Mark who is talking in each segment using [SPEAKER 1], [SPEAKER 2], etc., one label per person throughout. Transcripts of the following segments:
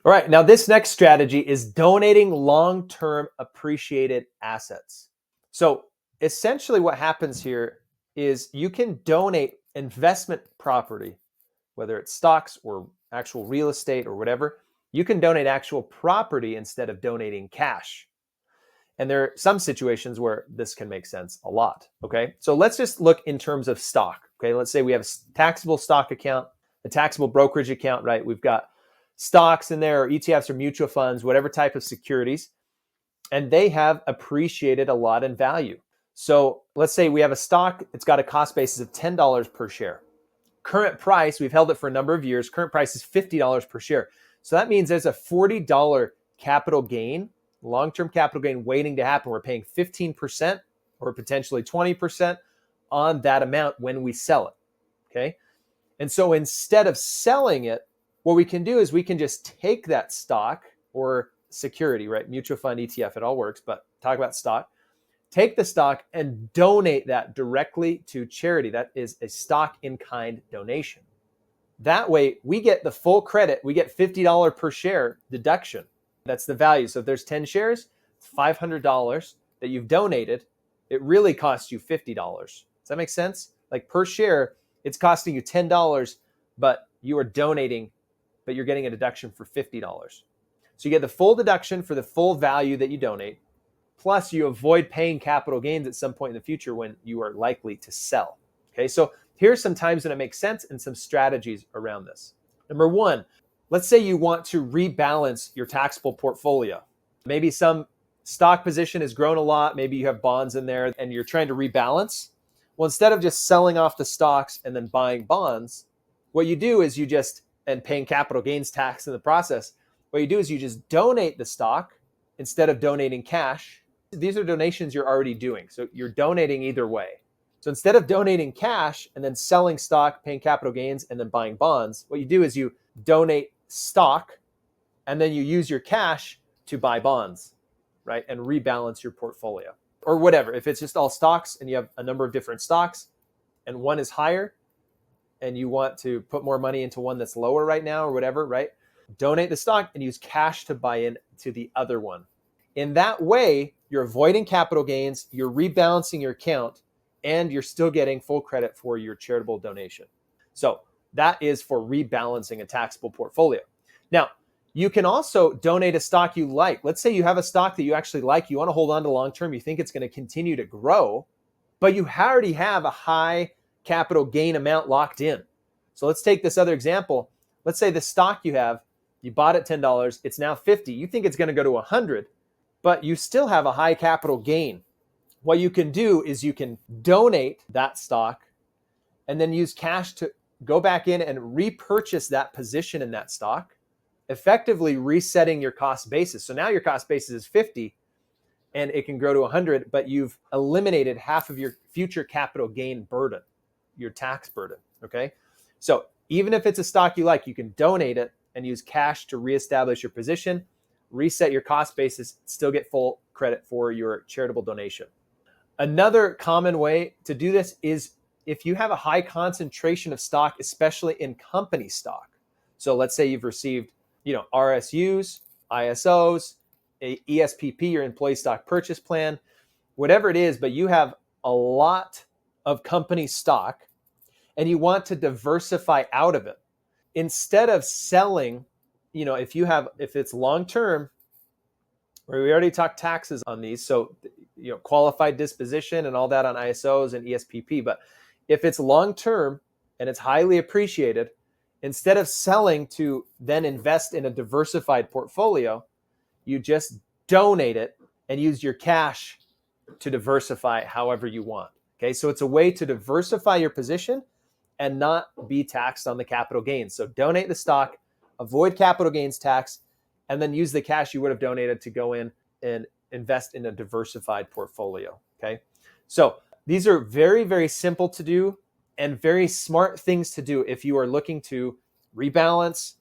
[SPEAKER 1] All right, now this next strategy is donating long-term appreciated assets. So essentially what happens here is you can donate investment property, whether it's stocks or actual real estate or whatever. You can donate actual property instead of donating cash. And there are some situations where this can make sense a lot, okay? So let's just look in terms of stock, okay? Let's say we have a taxable stock account, a taxable brokerage account, right? We've got stocks in there or ETFs or mutual funds, whatever type of securities, and they have appreciated a lot in value. So let's say we have a stock, it's got a cost basis of $10 per share. Current price, we've held it for a number of years, current price is $50 per share. So that means there's a $40 capital gain, long-term capital gain waiting to happen. We're paying 15% or potentially 20% on that amount when we sell it, okay? And so instead of selling it, what we can do is we can just take that stock or security, right? Mutual fund, ETF, it all works, but talk about stock. Take the stock and donate that directly to charity. That is a stock in kind donation. That way we get the full credit. We get $50 per share deduction. That's the value. So if there's 10 shares, it's $500 that you've donated. It really costs you $50. Does that make sense? Like per share, it's costing you $10, but you are donating, but you're getting a deduction for $50. So you get the full deduction for the full value that you donate, plus you avoid paying capital gains at some point in the future when you are likely to sell. Okay, so here's some times when it makes sense and some strategies around this. Number one, let's say you want to rebalance your taxable portfolio. Maybe some stock position has grown a lot. Maybe you have bonds in there and you're trying to rebalance. Well, instead of just selling off the stocks and then buying bonds, what you do is and paying capital gains tax in the process, what you do is you just donate the stock instead of donating cash. These are donations you're already doing. So you're donating either way. So instead of donating cash and then selling stock, paying capital gains, and then buying bonds, what you do is you donate stock and then you use your cash to buy bonds, right? And rebalance your portfolio or whatever. If it's just all stocks and you have a number of different stocks and one is higher and you want to put more money into one that's lower right now or whatever, right? Donate the stock and use cash to buy in to the other one. In that way, you're avoiding capital gains, you're rebalancing your account, and you're still getting full credit for your charitable donation. So that is for rebalancing a taxable portfolio. Now, you can also donate a stock you like. Let's say you have a stock that you actually like, you want to hold on to long term, you think it's going to continue to grow, but you already have a high capital gain amount locked in. So let's take this other example. Let's say the stock you have, you bought it $10, it's now $50. You think it's going to go to $100, but you still have a high capital gain. What you can do is you can donate that stock and then use cash to go back in and repurchase that position in that stock, effectively resetting your cost basis. So now your cost basis is 50 and it can grow to 100, but you've eliminated half of your future capital gain burden, your tax burden, okay? So even if it's a stock you like, you can donate it and use cash to reestablish your position, reset your cost basis, still get full credit for your charitable donation. Another common way to do this is if you have a high concentration of stock, especially in company stock. So let's say you've received, RSUs, ISOs, ESPP, your employee stock purchase plan, whatever it is, but you have a lot of company stock and you want to diversify out of it. Instead of selling, if it's long-term, we already talked taxes on these, so qualified disposition and all that on ISOs and ESPP. But if it's long-term and it's highly appreciated, instead of selling to then invest in a diversified portfolio, you just donate it and use your cash to diversify however you want. Okay, so it's a way to diversify your position and not be taxed on the capital gains. So donate the stock, avoid capital gains tax, and then use the cash you would have donated to go in and invest in a diversified portfolio, okay? So these are very, very simple to do and very smart things to do if you are looking to rebalance,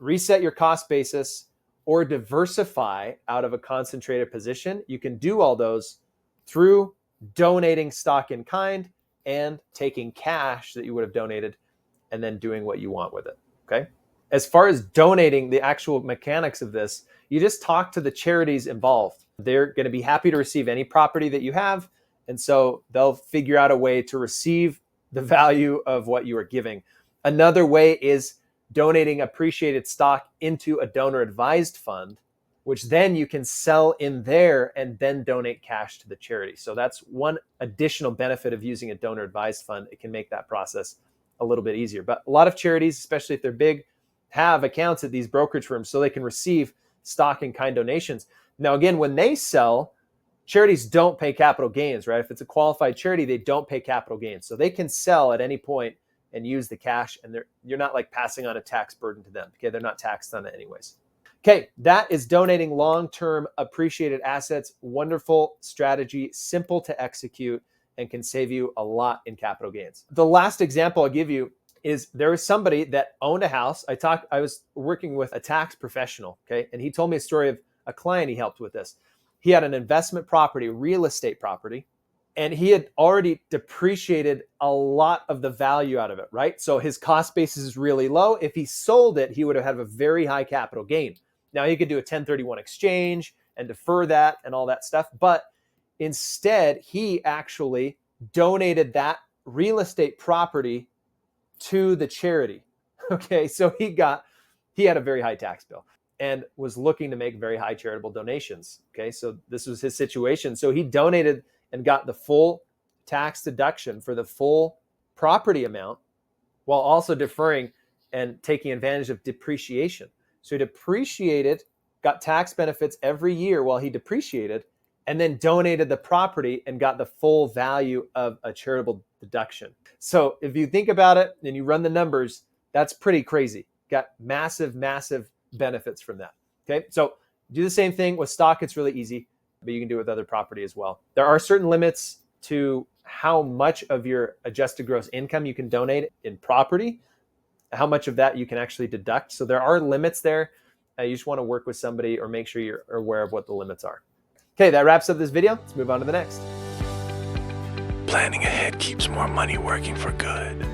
[SPEAKER 1] reset your cost basis, or diversify out of a concentrated position. You can do all those through donating stock in kind and taking cash that you would have donated and then doing what you want with it, okay? As far as donating, the actual mechanics of this, you just talk to the charities involved. They're going to be happy to receive any property that you have. And so they'll figure out a way to receive the value of what you are giving. Another way is donating appreciated stock into a donor advised fund, which then you can sell in there and then donate cash to the charity. So that's one additional benefit of using a donor advised fund. It can make that process a little bit easier. But a lot of charities, especially if they're big, have accounts at these brokerage firms so they can receive stock and kind donations. Now, again, when they sell, charities don't pay capital gains, right? If it's a qualified charity, they don't pay capital gains. So they can sell at any point and use the cash, and you're not like passing on a tax burden to them. Okay, they're not taxed on it anyways. Okay, that is donating long-term appreciated assets. Wonderful strategy, simple to execute, and can save you a lot in capital gains. The last example I'll give you is there was somebody that owned a house. I was working with a tax professional, okay, and he told me a story of a client he helped with this. He had an investment property, real estate property, and he had already depreciated a lot of the value out of it, right? So his cost basis is really low. If he sold it, he would have had a very high capital gain. Now he could do a 1031 exchange and defer that and all that stuff, but instead he actually donated that real estate property to the charity. Okay, so he had a very high tax bill and was looking to make very high charitable donations. Okay, so this was his situation. So he donated and got the full tax deduction for the full property amount while also deferring and taking advantage of depreciation. So he depreciated, got tax benefits every year while he depreciated, and then donated the property and got the full value of a charitable deduction. So if you think about it and you run the numbers, that's pretty crazy. Got massive, massive benefits from that. Okay, so do the same thing with stock. It's really easy, but you can do it with other property as well. There are certain limits to how much of your adjusted gross income you can donate in property, how much of that you can actually deduct. So there are limits there. You just want to work with somebody or make sure you're aware of what the limits are. Okay, that wraps up this video. Let's move on to the next.
[SPEAKER 2] Planning ahead keeps more money working for good.